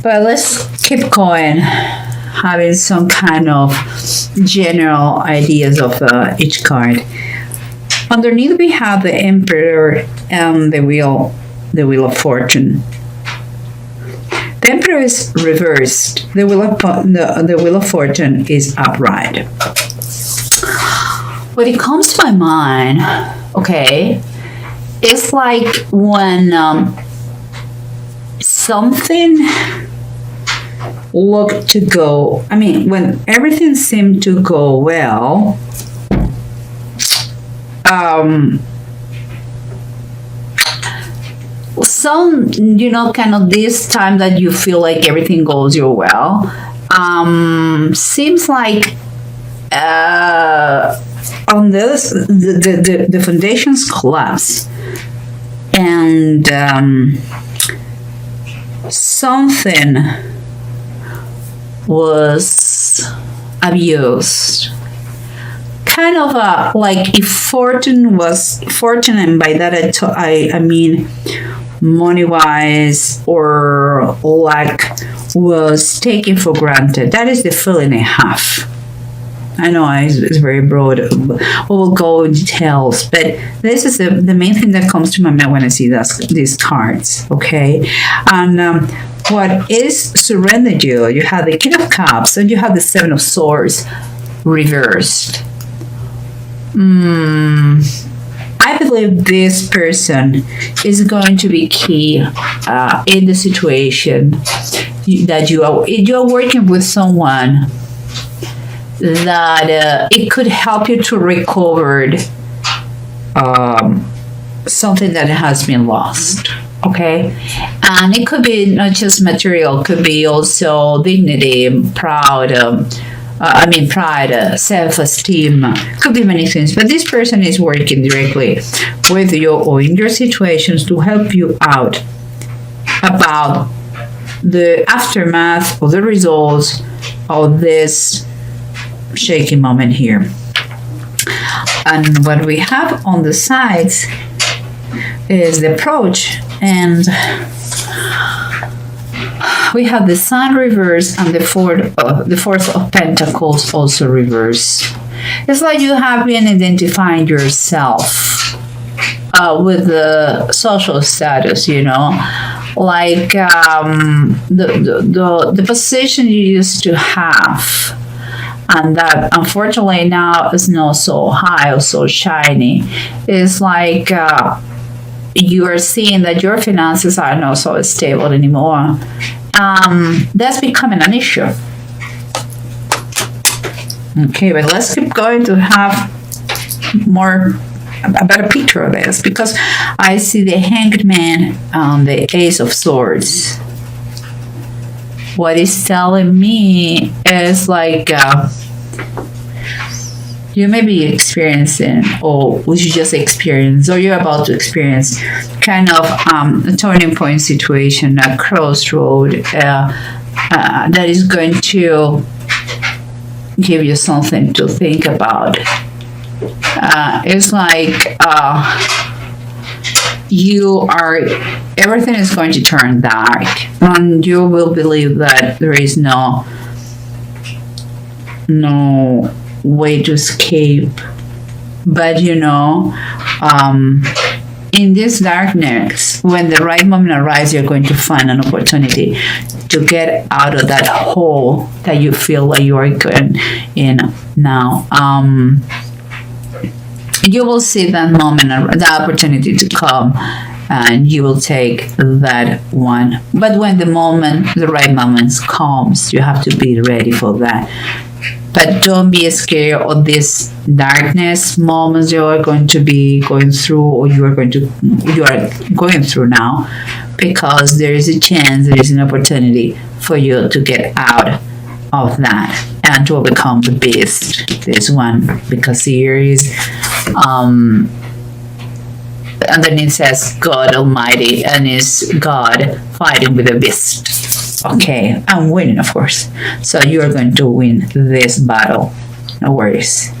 But let's keep going, having some kind of general ideas of each card. Underneath we have the Emperor and the Wheel of Fortune. The Emperor is reversed. The Wheel of Fortune is upright. When it comes to my mind, okay, it's like when something looked to go, when everything seemed to go well, some, kind of this time that you feel like everything goes your well, seems like on this, the foundations collapse, and something was abused. Kind of like if fortune, and by that I mean money-wise or luck, was taken for granted. That is the feeling I have. I know it's very broad. We'll go in details, but this is the main thing that comes to my mind when I see these cards, okay? And what is surrendered you? You have the King of Cups and you have the Seven of Swords reversed. I believe this person is going to be key in the situation that you are working with someone that it could help you to recover something that has been lost. Okay, and it could be not just material, could be also dignity, pride, self-esteem, could be many things. But this person is working directly with you or in your situations to help you out about the aftermath or the results of this shaky moment here. And what we have on the sides is the approach, and we have the Sun reverse and the Fourth of Pentacles also reverse. It's like you have been identifying yourself with the social status, like the position you used to have, and that unfortunately now is not so high or so shiny. It's like you are seeing that your finances are not so stable anymore. That's becoming an issue. Okay, but let's keep going to have a better picture of this, because I see the Hanged Man and the Ace of Swords. What it's telling me is like you may be experiencing, or you just experienced, or you're about to experience kind of a turning point situation, a crossroad that is going to give you something to think about. It's like everything is going to turn dark, and you will believe that there is no way to escape. But in this darkness, when the right moment arrives, you're going to find an opportunity to get out of that hole that you feel like you are going in now. You will see that moment, the opportunity to come, and you will take that one. But when the right moment comes, you have to be ready for that. But don't be scared of this darkness moments you are going to be going through, or you are going through now, because there is a chance, there is an opportunity for you to get out of that and to overcome the beast. This one, because here is underneath says God Almighty, and is God fighting with the beast. Okay, I'm winning, of course. So you are going to win this battle. No worries.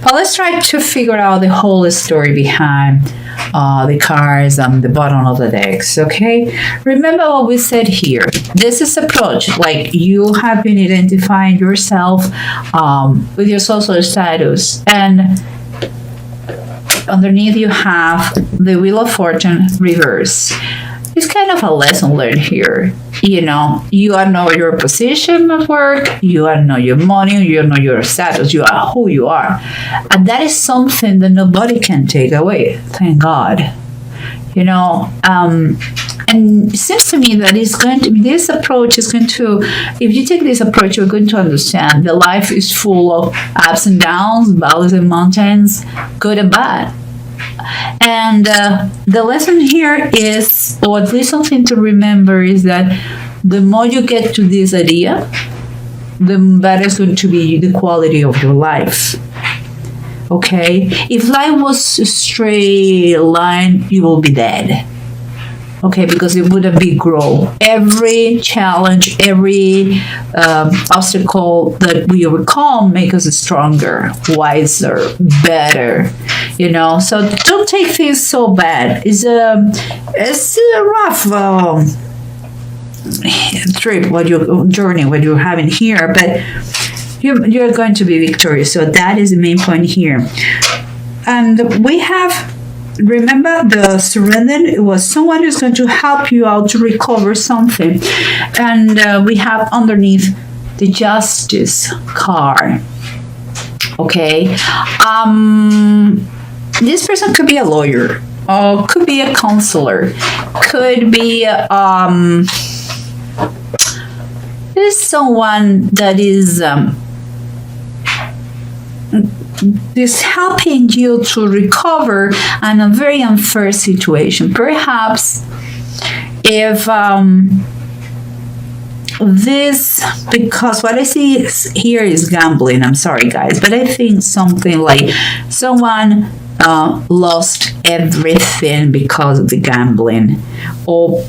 But let's try to figure out the whole story behind the cards on the bottom of the decks, okay? Remember what we said here. This is approach, like you have been identifying yourself with your social status, and underneath you have the Wheel of Fortune reverse. It's kind of a lesson learned here. You know, you know your position at work, you know your money, you know your status, you are who you are. And that is something that nobody can take away, thank God. You know, and it seems to me that it's going to, this approach is going to, if you take this approach, you're going to understand that life is full of ups and downs, valleys and mountains, good and bad. And the lesson here is, or at least something to remember, is that the more you get to this idea, the better is going to be the quality of your life. Okay? If life was a straight line, you will be dead. Okay, because it wouldn't be grow. Every challenge, every obstacle that we overcome make us stronger, wiser, better. You know, so don't take things so bad. It's a rough trip, what your journey, what you're having here, but you're going to be victorious. So that is the main point here. And we have. Remember, the surrender, it was someone who's going to help you out to recover something. And we have underneath the Justice card. Okay. This person could be a lawyer, or could be a counselor, could be there's someone that is helping you to recover in a very unfair situation. Perhaps if this, because what I see here is gambling. I'm sorry, guys, but I think something like someone lost everything because of the gambling, or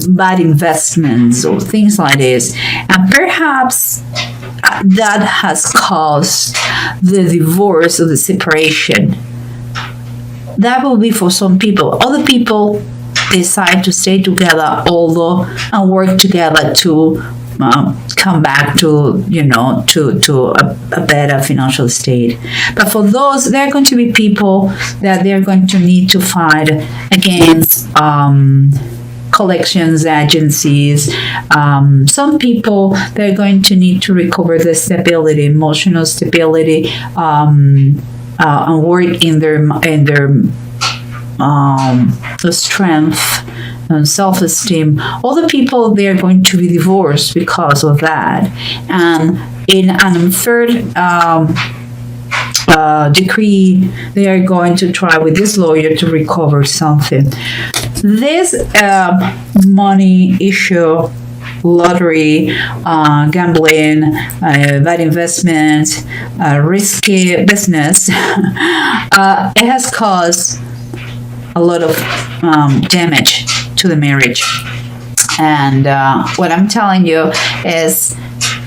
bad investments, or things like this, and perhaps that has caused the divorce or the separation. That will be for some people. Other people decide to stay together, although, and work together to come back to, you know, to a better financial state. But for those, there are going to be people that they're going to need to fight against collections agencies. Some people, they're going to need to recover the stability, emotional stability, and work in their strength and self-esteem. Other people, they're going to be divorced because of that, and in an unfair decree, they are going to try with this lawyer to recover something. This money issue, lottery, gambling, bad investment, risky business, it has caused a lot of damage to the marriage. And what I'm telling you is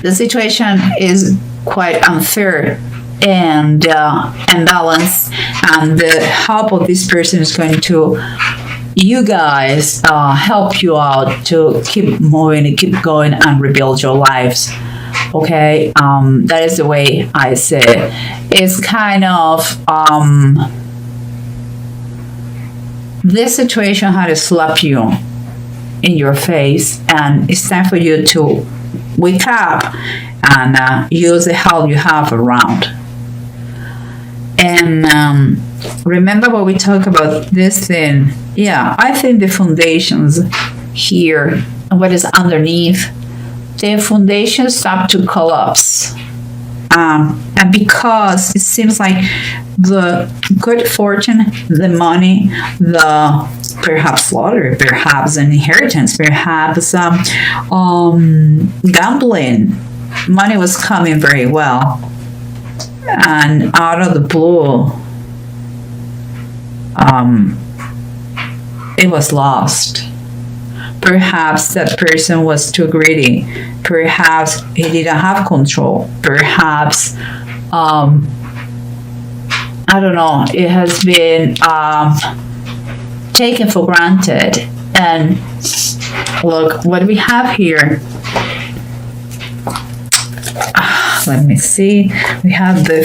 the situation is quite unfair and imbalanced, and the help of this person is going to, you guys, help you out to keep moving and keep going and rebuild your lives. Okay, that is the way I say it. It's kind of this situation had to slap you in your face, and it's time for you to wake up and use the help you have around. And remember what we talked about this thing. Yeah, I think the foundations here, what is underneath, the foundations start to collapse. And because it seems like the good fortune, the money, the perhaps lottery, perhaps an inheritance, perhaps gambling, money was coming very well, and out of the blue, it was lost. Perhaps that person was too greedy. Perhaps he didn't have control. Perhaps I don't know, it has been taken for granted. And look what we have here. Let me see. We have the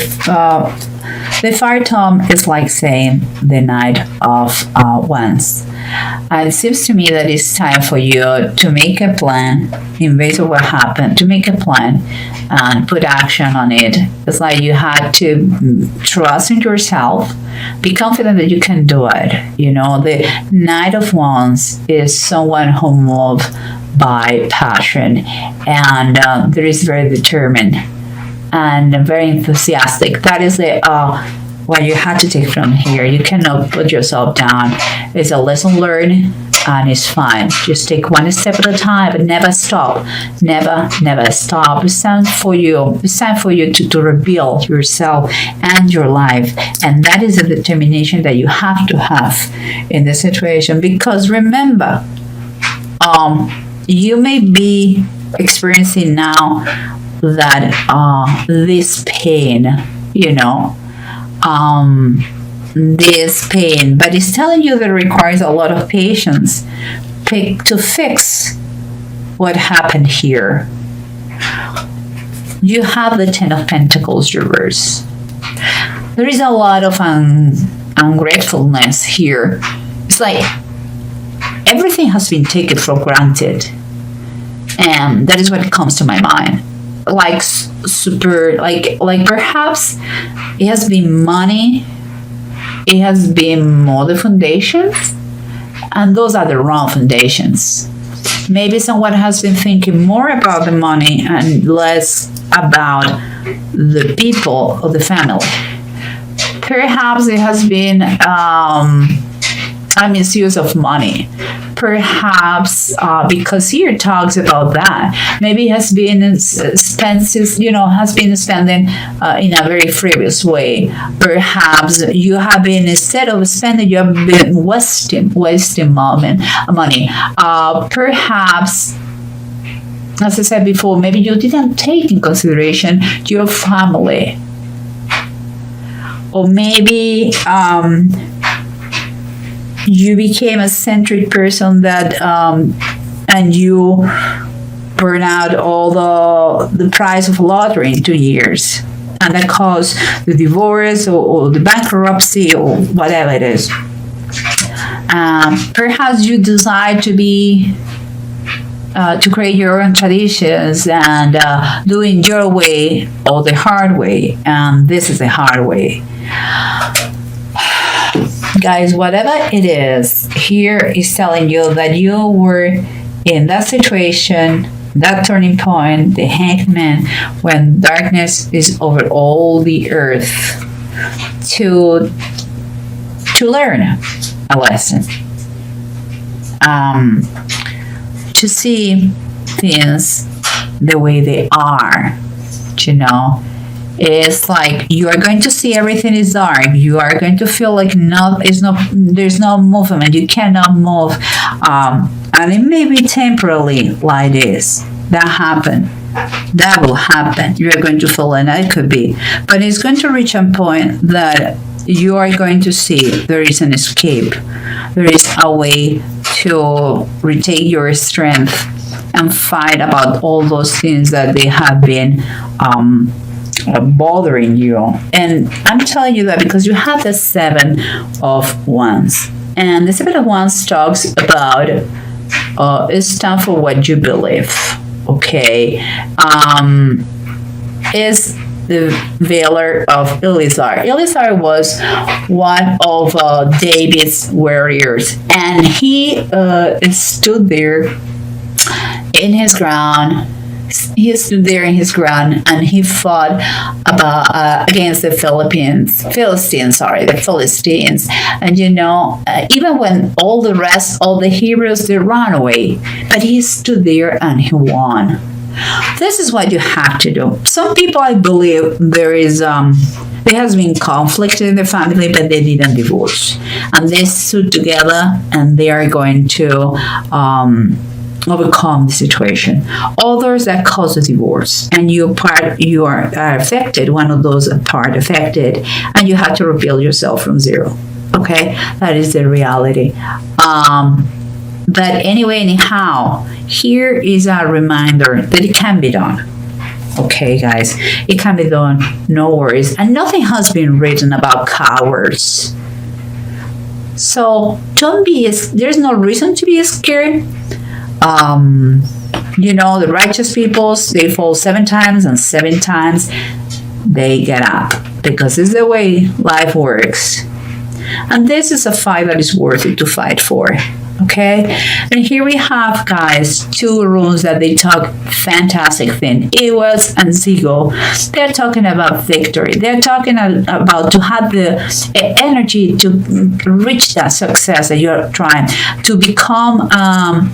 fire tome is like saying the Knight of Wands. And it seems to me that it's time for you to make a plan in base of what happened, to make a plan and put action on it. It's like you had to trust in yourself, be confident that you can do it. You know, the Knight of Wands is someone who moves by passion and there is very determined and very enthusiastic. That is the what you had to take from here. You cannot put yourself down. It's a lesson learned and it's fine. Just take one step at a time, but never stop. Never stop. It's time for you. It's time for you to rebuild yourself and your life. And that is a determination that you have to have in this situation. Because remember, you may be experiencing now that this pain, you know, this pain, but it's telling you that it requires a lot of patience to fix what happened here. You have the Ten of Pentacles reverse. There is a lot of ungratefulness here. It's like everything has been taken for granted, and that is what comes to my mind. Like super, like perhaps it has been money, it has been more the foundations, and those are the wrong foundations. Maybe someone has been thinking more about the money and less about the people or the family. Perhaps it has been a misuse of money. Perhaps because here talks about that. Maybe has been expenses, you know, has been spending in a very frivolous way. Perhaps you have been, instead of spending, you have been wasting money. Perhaps, as I said before, maybe you didn't take in consideration your family. Or maybe you became a centric person that and you burn out all the price of lottery in 2 years, and that caused the divorce or the bankruptcy or whatever it is. Perhaps you decide to be to create your own traditions and doing your way or the hard way, and this is the hard way. Guys, whatever it is, here is telling you that you were in that situation, that turning point, the hangman, when darkness is over all the earth, to learn a lesson, to see things the way they are, you know. It's like you are going to see everything is dark. You are going to feel like there's no movement. You cannot move, and it may be temporarily like this. That happened. That will happen. You are going to feel, and it could be, but it's going to reach a point that you are going to see there is an escape. There is a way to retake your strength and fight about all those things that they have been bothering you. And I'm telling you that because you have the Seven of Wands, and the Seven of Wands talks about it's time for what you believe. Okay, is the Veiler of Elizar. Elizar was one of David's warriors, and he stood there in his ground. He stood there in his ground and he fought against the Philistines. And you know, even when all the heroes, they ran away, but he stood there and he won. This is what you have to do. Some people, I believe, there has been conflict in the family, but they didn't divorce, and they stood together, and they are going to overcome the situation. Others that cause a divorce, and you are affected, one of those part affected, and you have to rebuild yourself from zero. Okay, that is the reality. But anyway, anyhow, here is a reminder that it can be done. Okay, guys, it can be done. No worries. And nothing has been written about cowards. So don't be, there's no reason to be scared. The righteous people, they fall 7 times and 7 times they get up, because it's the way life works. And this is a fight that is worth it to fight for. Okay, and here we have, guys, 2 runes that they talk fantastic thing. Ewas and Zigo. They're talking about victory. They're talking about to have the energy to reach that success that you're trying to become,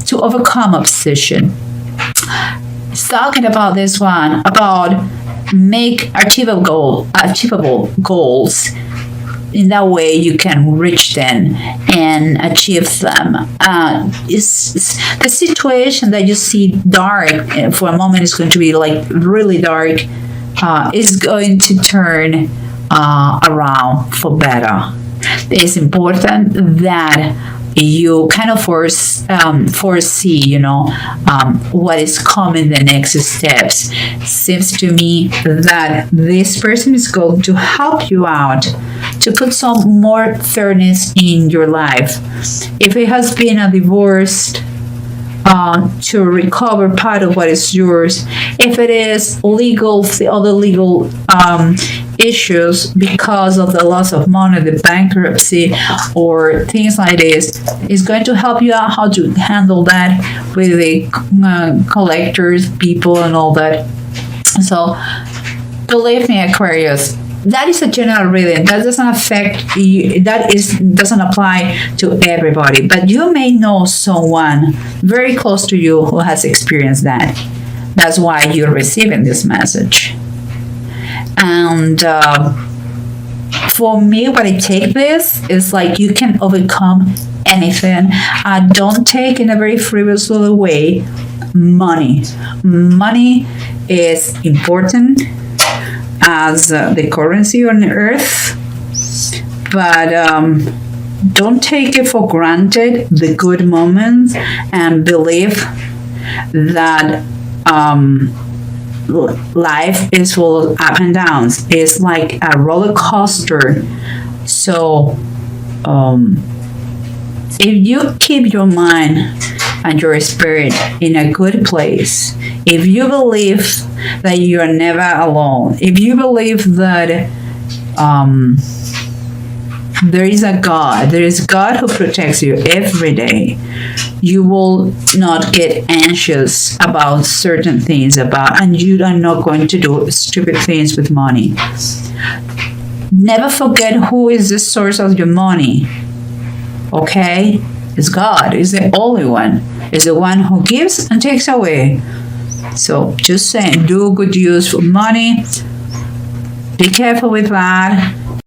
to overcome obsession. It's talking about this one, about make achievable goals. In that way, you can reach them and achieve them. It's the situation that you see dark for a moment is going to be like really dark. Is going to turn around for better. It's important that you kind of foresee, what is coming the next steps. Seems to me that this person is going to help you out to put some more fairness in your life. If it has been a divorce, to recover part of what is yours. If it is legal, the other legal issues because of the loss of money, the bankruptcy, or things like this, is going to help you out how to handle that with the collectors, people, and all that. So, believe me, Aquarius, that is a general reading. That doesn't affect you. Doesn't apply to everybody. But you may know someone very close to you who has experienced that. That's why you're receiving this message. And for me, when I take this, it's like you can overcome anything. Don't take in a very frivolous way money. Money is important as the currency on earth, but don't take it for granted, the good moments, and believe that life is full of up and downs. It's like a roller coaster. So if you keep your mind and your spirit in a good place, if you believe that you are never alone, if you believe that there is a God, there is God who protects you every day, you will not get anxious about certain things, and you are not going to do stupid things with money. Never forget who is the source of your money. Okay? It's God. It's the only one. It's the one who gives and takes away. So just saying, do good use for money. Be careful with that.